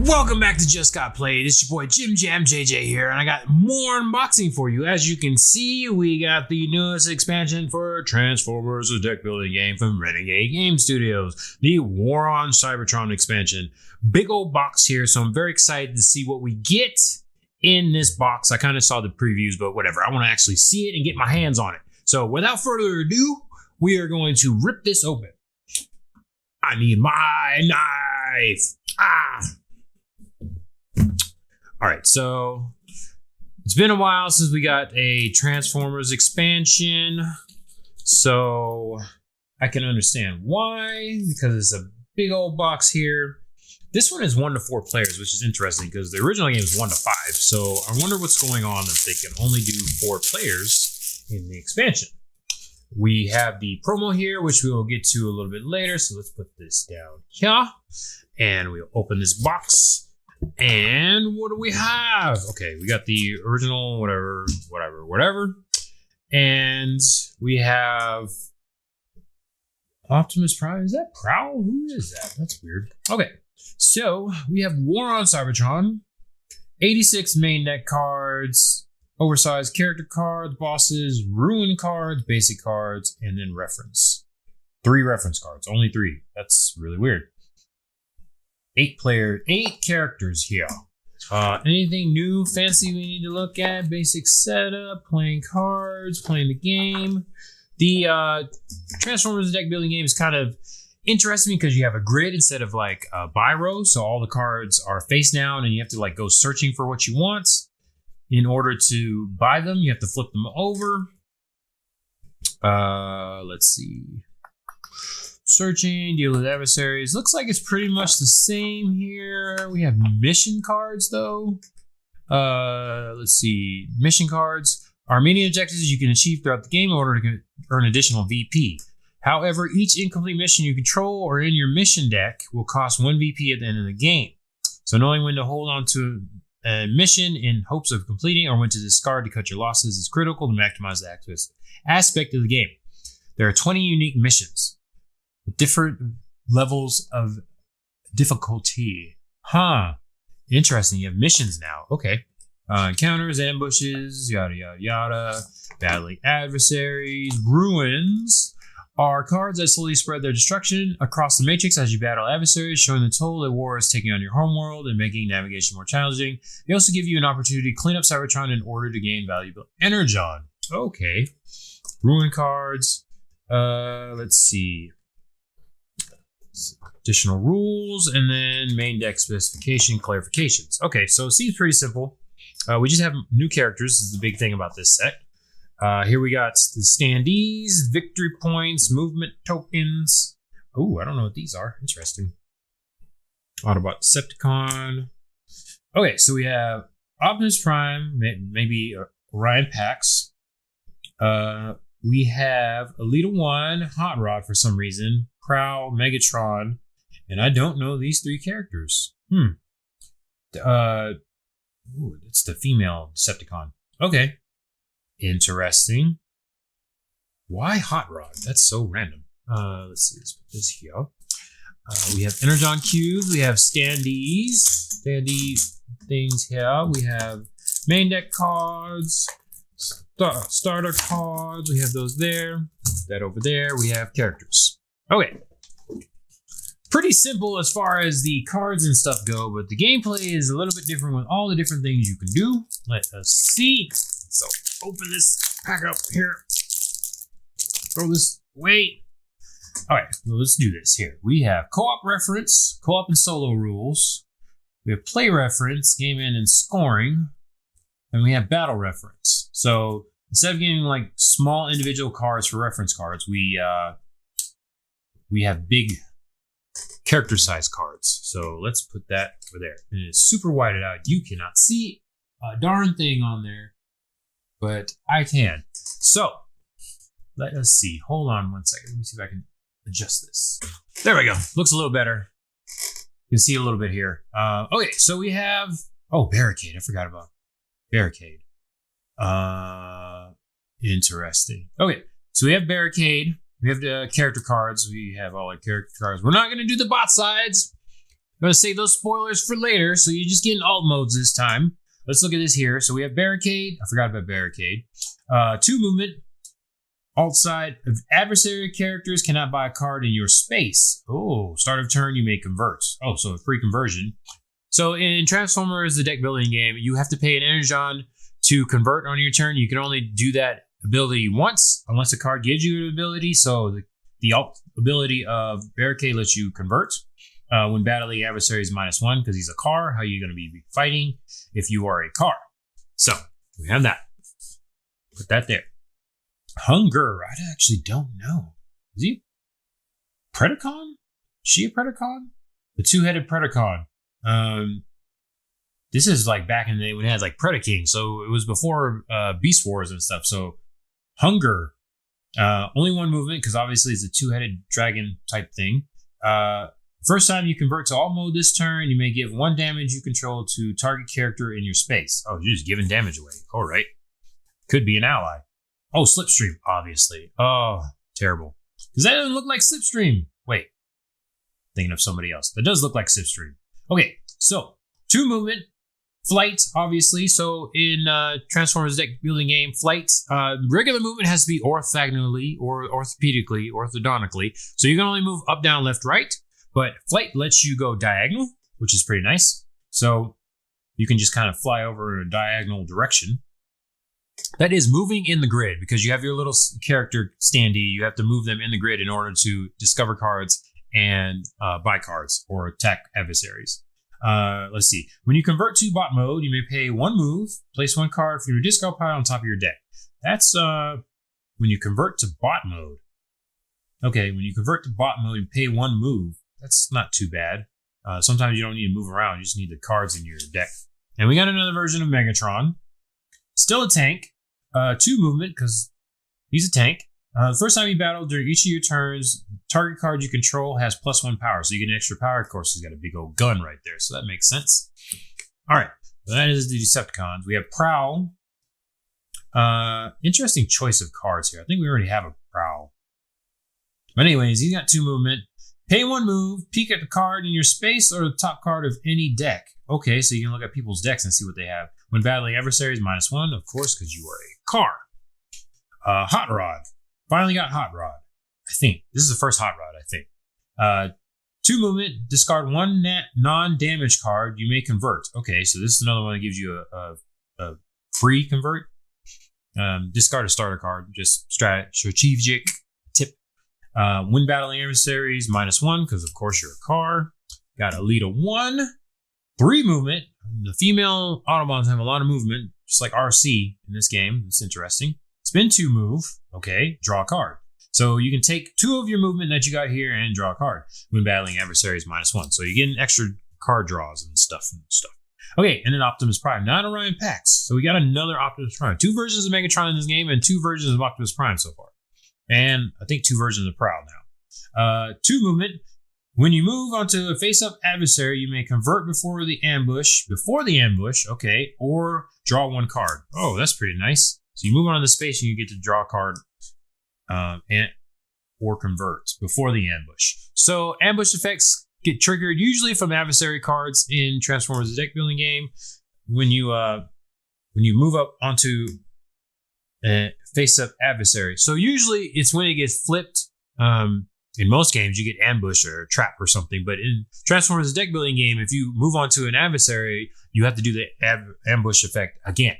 Welcome back to Just Got Played. It's your boy Jim Jam JJ here, and I got more unboxing for you. As you can see, we got the newest expansion for Transformers, a deck building game from Renegade Game Studios, the War on Cybertron expansion. Big old box here, so I'm very excited to see what we get in this box. I kind of saw the previews, but whatever. I want to actually see it and get my hands on it. So without further ado, we are going to rip this open. I need my knife. All right, so it's been a while since we got a Transformers expansion, so I can understand why, because it's a big old box here. This one is 1 to 4 players, which is interesting because the original game is 1 to 5, so I wonder what's going on that they can only do 4 players in the expansion. We have the promo here, which we will get to a little bit later, so let's put this down here, and we'll open this box. And what do we have? Okay, we got the original, whatever. And we have Optimus Prime. Is that Prowl? Who is that? That's weird. Okay, so we have War on Cybertron, 86 main deck cards, oversized character cards, bosses, ruin cards, basic cards, and then reference. 3 reference cards, only 3. That's really weird. 8 characters here. Anything new, fancy we need to look at? Basic setup, playing cards, playing the game. The Transformers deck building game is kind of interesting because you have a grid instead of like a buy row. So all the cards are face down and you have to like go searching for what you want. In order to buy them, you have to flip them over. Let's see. Searching, deal with adversaries. Looks like it's pretty much the same here. We have mission cards though. Let's see. Mission cards are many objectives you can achieve throughout the game in order to earn additional VP. However, each incomplete mission you control or in your mission deck will cost 1 VP at the end of the game. So knowing when to hold on to a mission in hopes of completing or when to discard to cut your losses is critical to maximize the aspect of the game. There are 20 unique missions. Different levels of difficulty. Interesting. You have missions now. Okay. Encounters, ambushes, yada, yada, yada. Battling adversaries. Ruins are cards that slowly spread their destruction across the matrix as you battle adversaries, showing the toll that war is taking on your homeworld and making navigation more challenging. They also give you an opportunity to clean up Cybertron in order to gain valuable energon. Okay. Ruin cards. Let's see. Additional rules, and then main deck specification clarifications. Okay, so it seems pretty simple. We just have new characters. This is the big thing about this set. Here we got the standees, victory points, movement tokens. Oh, I don't know what these are. Interesting. Autobot Decepticon. Okay, so we have Optimus Prime, maybe Orion Pax. We have Elita 1, Hot Rod for some reason, Prowl, Megatron, and I don't know these 3 characters. It's the female Decepticon. Okay. Interesting. Why Hot Rod? That's so random. Let's see, let's put this here. We have Energon cubes, we have standee things here. We have main deck cards. Starter cards, we have those there. That over there, we have characters. Okay. Pretty simple as far as the cards and stuff go, but the gameplay is a little bit different with all the different things you can do. Let us see. So open this pack up here. Throw this away. All right, well, let's do this here. We have co-op reference, co-op and solo rules. We have play reference, game end and scoring. And we have battle reference. So instead of getting like small individual cards for reference cards, we have big character size cards. So let's put that over there. And it's super whited out. You cannot see a darn thing on there, but I can. So let us see. Hold on one second. Let me see if I can adjust this. There we go. Looks a little better. You can see a little bit here. Okay, so we have Barricade. I forgot about Barricade. Interesting. Okay, so we have Barricade. We have the character cards. We have all our character cards. We're not going to do the bot sides. I'm going to save those spoilers for later, so you're just getting alt modes this time. Let's look at this here. So we have Barricade. I forgot about Barricade. 2 movement. Alt side. Adversary characters cannot buy a card in your space. Oh, start of turn, you may convert. Oh, so a free conversion. So in Transformers, the deck building game, you have to pay an energon to convert on your turn. You can only do that ability once, unless a card gives you an ability. So the alt ability of Barricade lets you convert. When battling adversaries -1, because he's a car. How are you going to be fighting if you are a car? So we have that. Put that there. Hunger. I actually don't know. Is he Predacon? Is she a Predacon? The 2-headed Predacon. This is like back in the day when it had like Predaking. So it was before Beast Wars and stuff. So Hunger. Only 1 movement because obviously it's a 2-headed dragon type thing. First time you convert to alt mode this turn, you may give 1 damage you control to target character in your space. Oh, you're just giving damage away. All right. Could be an ally. Oh, Slipstream, obviously. Oh, terrible. Because that doesn't look like Slipstream. Wait. Thinking of somebody else. That does look like Slipstream. Okay, so 2 movement. Flight, obviously. So in Transformers deck building game, flight, regular movement has to be orthogonally or orthodontically. So you can only move up, down, left, right. But flight lets you go diagonal, which is pretty nice. So you can just kind of fly over in a diagonal direction. That is moving in the grid because you have your little character standee. You have to move them in the grid in order to discover cards and buy cards or attack adversaries. Let's see. When you convert to bot mode, you may pay 1 move, place 1 card from your discard pile on top of your deck. That's when you convert to bot mode. Okay, when you convert to bot mode and pay 1 move, that's not too bad. Sometimes you don't need to move around. You just need the cards in your deck. And we got another version of Megatron. Still a tank. 2 movement because he's a tank. The first time you battle during each of your turns, the target card you control has +1 power. So you get an extra power. Of course, he's got a big old gun right there. So that makes sense. All right. So that is the Decepticons. We have Prowl. Interesting choice of cards here. I think we already have a Prowl. But anyways, he's got 2 movement. Pay 1 move, peek at the card in your space or the top card of any deck. Okay, so you can look at people's decks and see what they have. When battling adversaries, -1, of course, because you are a car. Hot Rod. Finally got Hot Rod. I think. This is the first Hot Rod, I think. 2 movement, discard 1 non-damage card. You may convert. Okay, so this is another one that gives you a free convert. Discard a starter card. Just strategic tip. When battling adversaries, -1, because of course you're a car. Got a lead of 1. 3 movement. The female Autobots have a lot of movement, just like RC in this game. It's interesting. Spin 2 move. Okay, draw a card. So you can take 2 of your movement that you got here and draw a card. When battling adversaries, -1. So you get an extra card draws and stuff. Okay, and then Optimus Prime, not Orion Pax. So we got another Optimus Prime. 2 versions of Megatron in this game and 2 versions of Optimus Prime so far. And I think 2 versions of Prowl now. 2 movement. When you move onto a face-up adversary, you may convert before the ambush, okay, or draw 1 card. Oh, that's pretty nice. So you move on to the space and you get to draw a card or convert before the ambush. So ambush effects get triggered usually from adversary cards in Transformers the deck building game. When you move up onto a face-up adversary. So usually it's when it gets flipped. In most games, you get ambushed or trapped or something. But in Transformers the deck building game, if you move on to an adversary, you have to do the ambush effect again.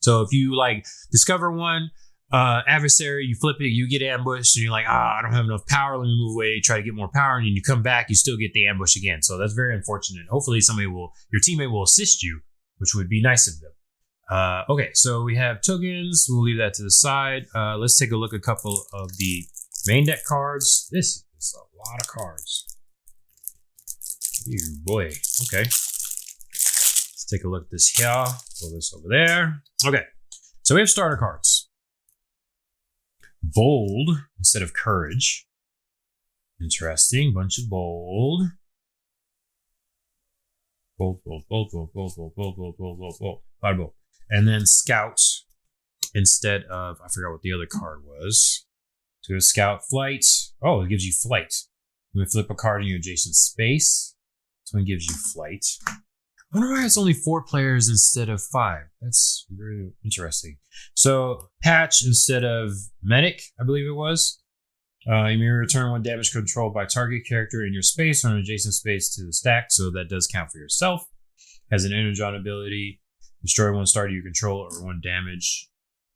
So if you like discover 1 adversary, you flip it, you get ambushed, and you're like, I don't have enough power. Let me move away, try to get more power, and then you come back, you still get the ambush again. So that's very unfortunate. Hopefully, your teammate will assist you, which would be nice of them. Okay, so we have tokens. We'll leave that to the side. Let's take a look at a couple of the main deck cards. This is a lot of cards. Ew, boy. Okay. Let's take a look at this here. Throw this over there. Okay. So we have starter cards. Bold instead of courage. Interesting. Bunch of bold. Bold. Bada bold. And then scout instead of, I forgot what the other card was. So a scout flight. Oh, it gives you flight. You may flip a card in your adjacent space. This one gives you flight. I wonder why it's only 4 players instead of 5. That's very interesting. So patch instead of medic, I believe it was. You may return 1 damage controlled by target character in your space or an adjacent space to the stack, so that does count for yourself. Has an Energon ability. Destroy 1 star you control or 1 damage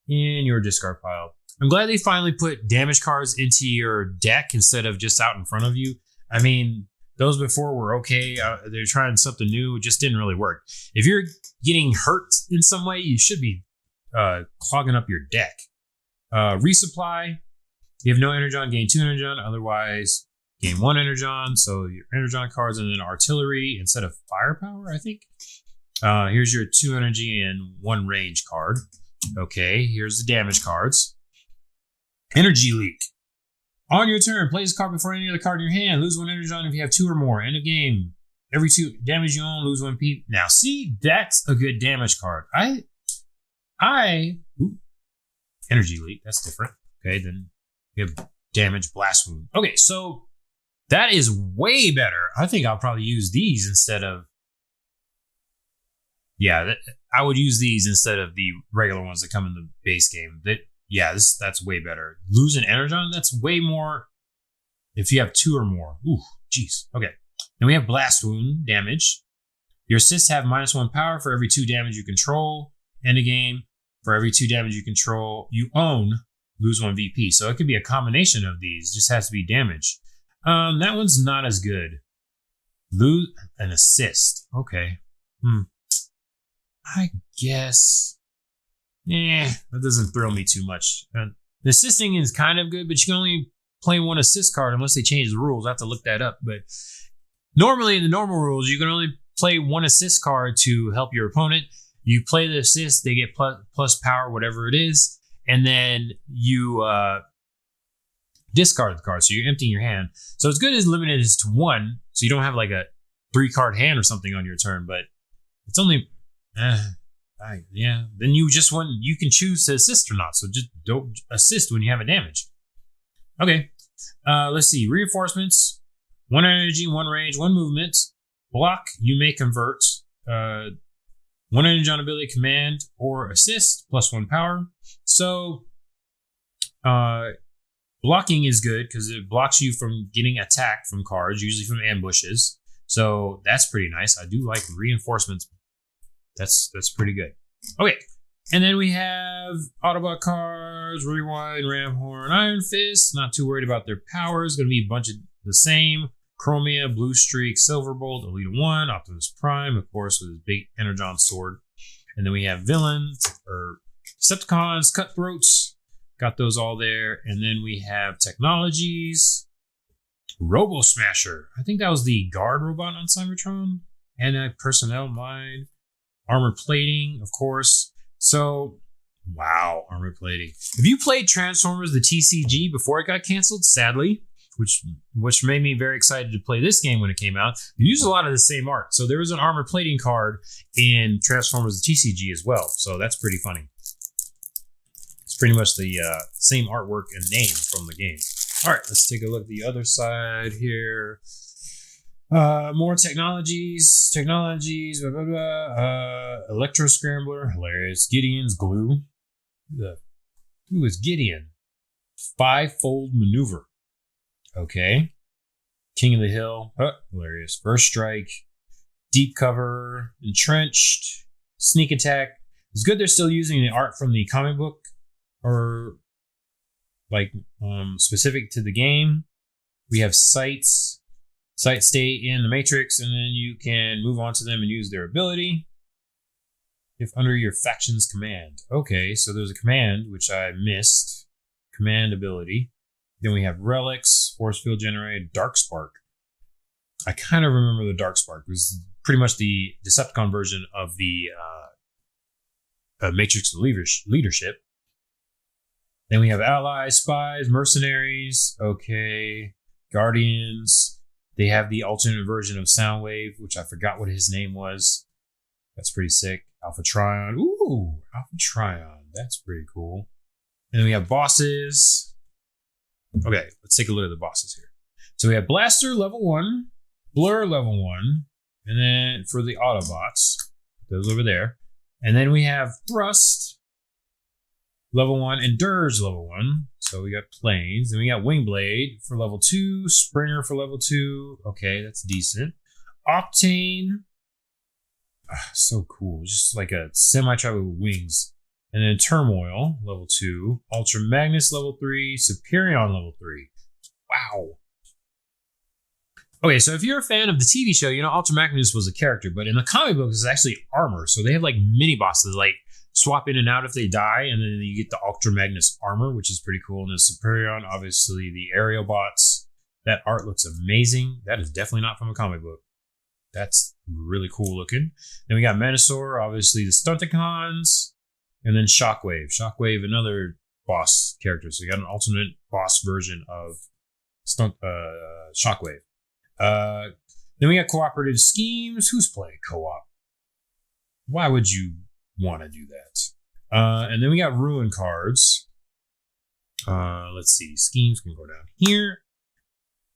in your discard pile. I'm glad they finally put damage cards into your deck instead of just out in front of you. I mean, those before were okay. They're trying something new. It just didn't really work. If you're getting hurt in some way, you should be clogging up your deck. Resupply. You have no Energon, gain 2 Energon. Otherwise, gain 1 Energon. So your Energon cards and then artillery instead of firepower, I think. Here's your 2 energy and 1 range card. Okay, here's the damage cards. Energy leak. On your turn, play this card before any other card in your hand. Lose 1 Energon if you have 2 or more. End of game. Every 2 damage you own, lose 1 P. Now, see, that's a good damage card. Energy leak. That's different. Okay, then we have damage blast wound. Okay, so that is way better. I think I'll probably use these instead of. Yeah, I would use these instead of the regular ones that come in the base game. That's way better. Lose an Energon, that's way more if you have 2 or more. Ooh, jeez. Okay. Then we have Blast Wound damage. Your assists have -1 power for every 2 damage you control. End of game. For every 2 damage you control, you own, lose 1 VP. So it could be a combination of these. Just has to be damage. That one's not as good. Lose an assist. Okay. I guess. That doesn't thrill me too much. The assisting is kind of good, but you can only play 1 assist card unless they change the rules. I have to look that up. But normally in the normal rules, you can only play 1 assist card to help your opponent. You play the assist, they get plus power, whatever it is, and then you discard the card. So you're emptying your hand. So it's good as limited as to 1, so you don't have like a 3-card hand or something on your turn, but it's only. Then you can choose to assist or not. So just don't assist when you have a damage. Okay. Let's see. Reinforcements. 1 energy, 1 range, 1 movement. Block, you may convert. 1 energy on ability, command, or assist, +1 power. So blocking is good because it blocks you from getting attacked from cards, usually from ambushes. So that's pretty nice. I do like reinforcements. That's pretty good. Okay. And then we have Autobot cards, Rewind, Ramhorn, Iron Fist. Not too worried about their powers. Going to be a bunch of the same. Chromia, Blue Streak, Silverbolt, Elita 1, Optimus Prime, of course, with his big Energon sword. And then we have Villains, or Decepticons, Cutthroats. Got those all there. And then we have Technologies. Robo Smasher. I think that was the guard robot on Cybertron. Anti-personnel mine. Armor plating, of course. So, wow, armor plating. If you played Transformers, the TCG, before it got canceled, sadly, which made me very excited to play this game when it came out, you use a lot of the same art. So there was an armor plating card in Transformers, the TCG as well. So that's pretty funny. It's pretty much the same artwork and name from the game. All right, let's take a look at the other side here. More technologies, blah, blah, blah. Electro Scrambler, hilarious. Gideon's glue. Who is Gideon? 5-fold maneuver. Okay. King of the Hill, hilarious. First Strike, Deep Cover, Entrenched, Sneak Attack. It's good they're still using the art from the comic book, or like specific to the game. We have Sights. Sight stay in the matrix, and then you can move on to them and use their ability if under your faction's command. Okay, so there's a command, which I missed. Command ability. Then we have Relics, Force Field Generated, Dark Spark. I kind of remember the Dark Spark. It was pretty much the Decepticon version of the Matrix Leadership. Then we have Allies, Spies, Mercenaries. Okay, Guardians. They have the alternate version of Soundwave, which I forgot what his name was. That's pretty sick. Alpha Trion. Ooh, Alpha Trion. That's pretty cool. And then we have bosses. Okay, let's take a look at the bosses here. So we have Blaster level 1, Blur level 1, And then for the Autobots, those over there. And then we have Thrust, level 1, and Dirge, level 1. So we got planes. Then we got Wingblade for level 2, Springer for level 2. Okay, that's decent. Octane. So cool. Just like a semi-truck with wings. And then Turmoil, level 2. Ultra Magnus, level 3. Superion, level 3. Wow. Okay, so if you're a fan of the TV show, you know Ultra Magnus was a character, but in the comic books, it's actually armor. So they have like mini bosses, like swap in and out if they die, and then you get the Ultra Magnus armor, which is pretty cool. And then Superion, obviously the aerial bots. That art looks amazing. That is definitely not from a comic book. That's really cool looking. Then we got Menasor, obviously the Stunticons, and then Shockwave. Shockwave, another boss character. So you got an alternate boss version of Shockwave. Then we got Cooperative Schemes. Who's playing co-op? Why would you want to do that? And then we got Ruin cards. Let's see. Schemes can go down here.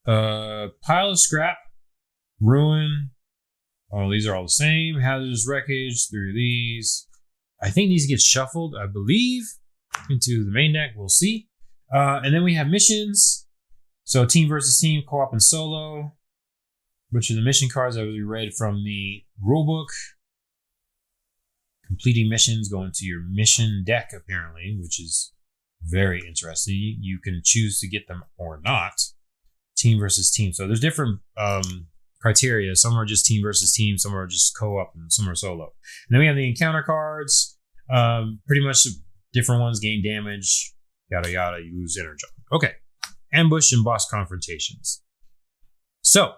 Pile of Scrap. Ruin. Oh, these are all the same. Hazardous Wreckage. 3 of these. I think these get shuffled, I believe, into the main deck. We'll see. And then we have missions. So team versus team, co-op, and solo. Which are the mission cards that we read from the rulebook. Completing missions go into your mission deck, apparently, which is very interesting. You can choose to get them or not. Team versus team. So there's different criteria. Some are just team versus team. Some are just co-op, and some are solo. And then we have the encounter cards. Pretty much different ones gain damage. Yada yada. You lose energy. Okay. Ambush and boss confrontations. So,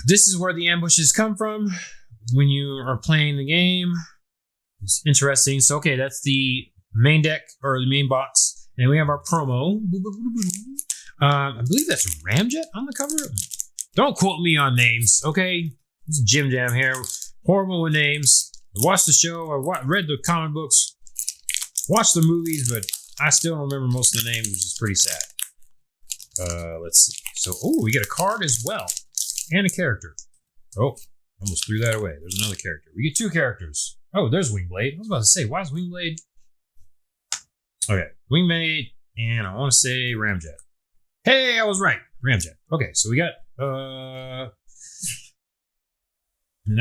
this is where the ambushes come from when you are playing the game. It's interesting. So, okay, that's the main deck or the main box. And we have our promo. I believe that's Ramjet on the cover. Don't quote me on names, okay? This is Jim Jam here. Horrible with names. I watched the show. I read the comic books. Watched the movies, but I still don't remember most of the names, which is pretty sad. Let's see. So, we get a card as well. And a character. Oh, almost threw that away. There's another character. We get 2 characters. Oh, there's Wingblade. I was about to say, why is Wingblade? Okay, Wingblade, and I want to say Ramjet. Hey, I was right. Ramjet. Okay, so we got an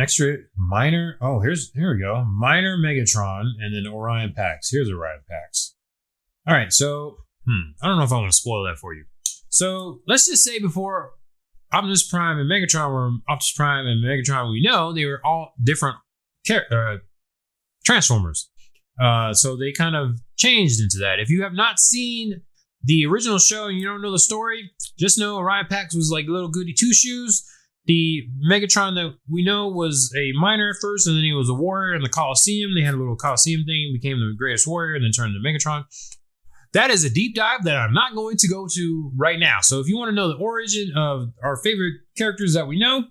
extra minor. Oh, here we go. Minor Megatron, and then Orion Pax. Here's Orion Pax. All right, so I don't know if I want to spoil that for you. So let's just say before Optimus Prime and Megatron were Optimus Prime and Megatron, we know they were all different Transformers. So they kind of changed into that. If you have not seen the original show and you don't know the story, just know Orion Pax was like little goody two-shoes. The Megatron that we know was a miner at first, and then he was a warrior in the Coliseum. They had a little Coliseum thing, became the greatest warrior, and then turned into Megatron. That is a deep dive that I'm not going to go to right now. So if you want to know the origin of our favorite characters that we know,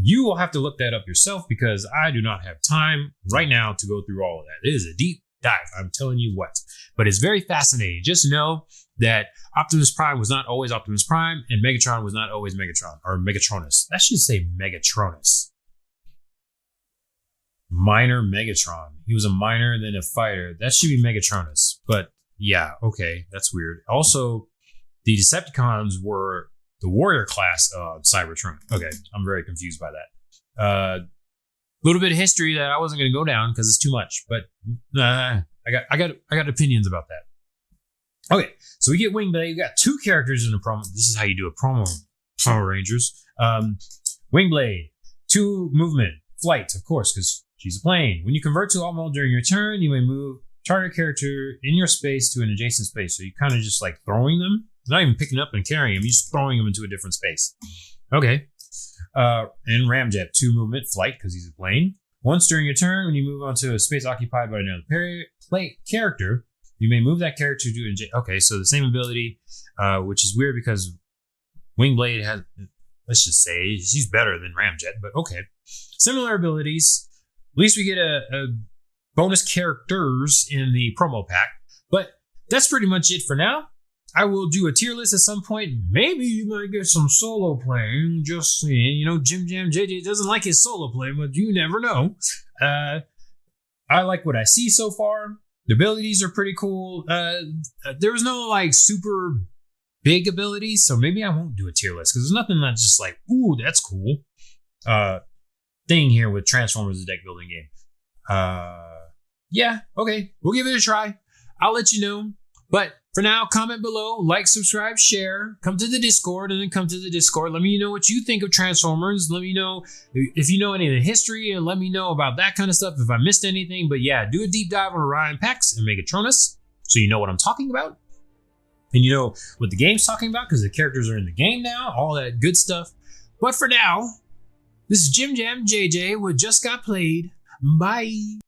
you will have to look that up yourself, because I do not have time right now to go through all of that. It is a deep dive, I'm telling you what. But it's very fascinating. Just know that Optimus Prime was not always Optimus Prime, and Megatron was not always Megatron, or Megatronus. That should say Megatronus. Minor Megatron. He was a miner and then a fighter. That should be Megatronus. But yeah, okay, that's weird. Also, the Decepticons were the warrior class of Cybertron. Okay, I'm very confused by that. A little bit of history that I wasn't going to go down because it's too much, but I got opinions about that. Okay, so we get Wingblade. We got 2 characters in the promo. This is how you do a promo, Power Rangers. Wingblade, 2 movement, flight, of course, because she's a plane. When you convert to alt mode during your turn, you may move target character in your space to an adjacent space. So you kind of just like throwing them. Not even picking up and carrying them. You're just throwing them into a different space. Okay. And Ramjet, 2 movement, flight, because he's a plane. Once during your turn, when you move onto a space occupied by another character, you may move that character to okay, so the same ability, which is weird because Wingblade has, let's just say, she's better than Ramjet, but okay. Similar abilities. At least we get a bonus characters in the promo pack. But that's pretty much it for now. I will do a tier list at some point. Maybe you might get some solo playing. Just saying. You know, Jim Jam JJ doesn't like his solo play, but you never know. I like what I see so far. The abilities are pretty cool. There was no like super big abilities, so maybe I won't do a tier list because there's nothing that's just like, ooh, that's cool. Thing here with Transformers, the deck building game. Yeah, okay, we'll give it a try. I'll let you know. But for now, comment below, like, subscribe, share, come to the Discord, and then come to the Discord. Let me know what you think of Transformers. Let me know if you know any of the history, and let me know about that kind of stuff if I missed anything. But yeah, do a deep dive on Orion Pax and Megatronus so you know what I'm talking about. And you know what the game's talking about because the characters are in the game now, all that good stuff. But for now, this is Jim Jam JJ with Just Got Played. Bye.